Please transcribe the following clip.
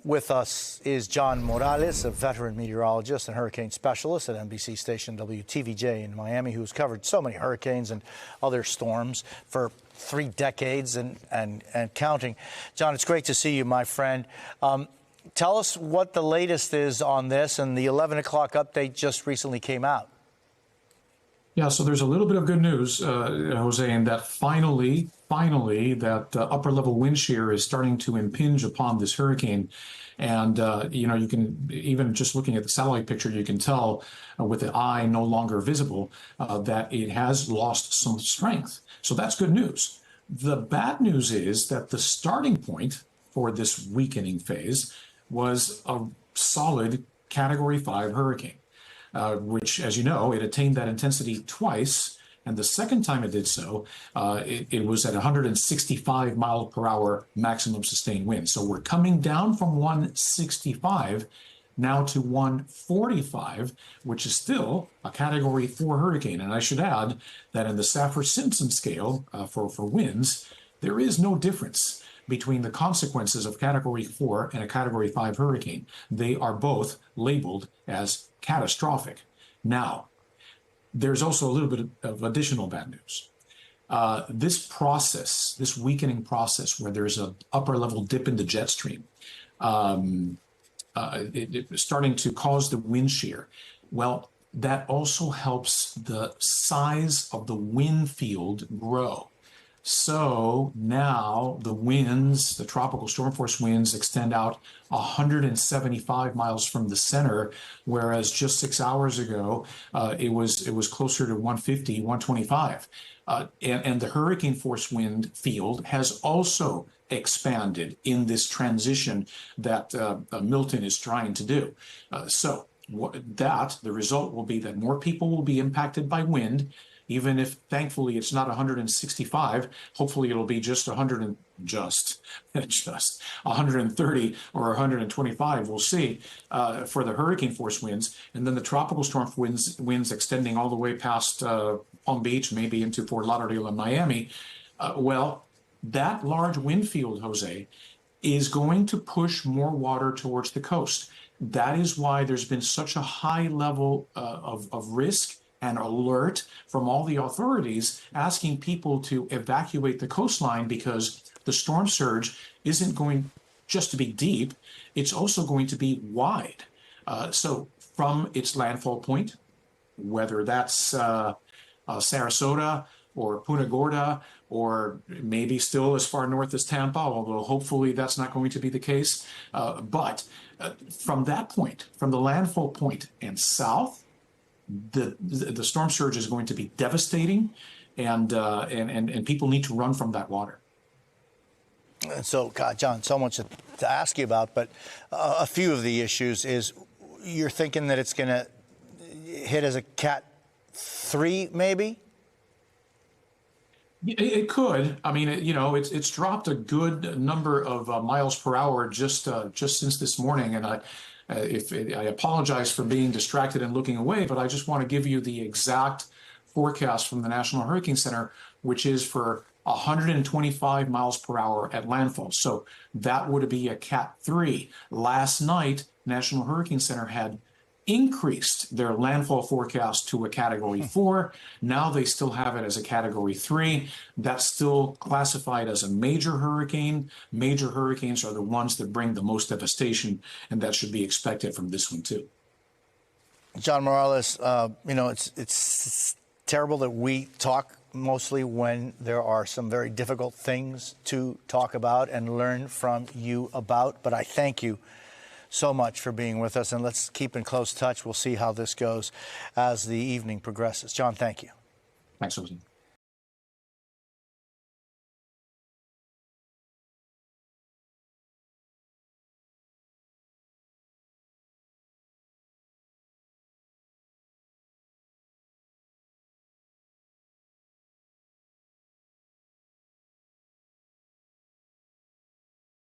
With us is John Morales, a veteran meteorologist and hurricane specialist at NBC station WTVJ in Miami, who's covered so many hurricanes and other storms for 3 decades and counting. John, it's great to see you, my friend. Tell us what the latest is on this, and the 11 o'clock update just recently came out. Yeah, so there's a little bit of good news, Jose, in that finally, that upper level wind shear is starting to impinge upon this hurricane. And, you can, even just looking at the satellite picture, you can tell with the eye no longer visible that it has lost some strength. So that's good news. The bad news is that the starting point for this weakening phase was a solid Category 5 hurricane. Which, as you know, it attained that intensity twice. And the second time it did so, it was at 165 miles per hour maximum sustained wind. So we're coming down from 165 now to 145, which is still a Category 4 hurricane. And I should add that in the Saffir-Simpson scale for winds, there is no difference between the consequences of Category 4 and a Category 5 hurricane. They are both labeled as catastrophic. Now, there's also a little bit of additional bad news. This process, this weakening process where there's an upper level dip in the jet stream, it's starting to cause the wind shear. Well, that also helps the size of the wind field grow. So now the winds, the tropical storm force winds, extend out 175 miles from the center, whereas just 6 hours ago it was closer to 150, 125. And the hurricane force wind field has also expanded in this transition that Milton is trying to do. The result will be that more people will be impacted by wind. Even if, thankfully, it's not 165, hopefully it'll be just 130 or 125. We'll see for the hurricane force winds, and then the tropical storm winds extending all the way past Palm Beach, maybe into Fort Lauderdale and Miami. Well, that large wind field, Jose, is going to push more water towards the coast. That is why there's been such a high level of risk and alert from all the authorities asking people to evacuate the coastline, because the storm surge isn't going just to be deep, it's also going to be wide. So from its landfall point, whether that's Sarasota or Punta Gorda, or maybe still as far north as Tampa, although hopefully that's not going to be the case. But from that point, from the landfall point and south, the storm surge is going to be devastating, and people need to run from that water. So, God, John, so much to ask you about, but a few of the issues is you're thinking that it's going to hit as a Cat 3, maybe? It could. I mean, it's dropped a good number of miles per hour just since this morning, and I apologize for being distracted and looking away, but I just want to give you the exact forecast from the National Hurricane Center, which is for 125 miles per hour at landfall. So that would be a Cat 3. Last night, National Hurricane Center had increased their landfall forecast to a Category 4. Now they still have it as a Category 3. That's still classified as a major hurricane. Major hurricanes are the ones that bring the most devastation, and that should be expected from this one too. John Morales, it's terrible that we talk mostly when there are some very difficult things to talk about and learn from you about, but I thank you so much for being with us, and let's keep in close touch. We'll see how this goes as the evening progresses. John, thank you. Thanks, Susan.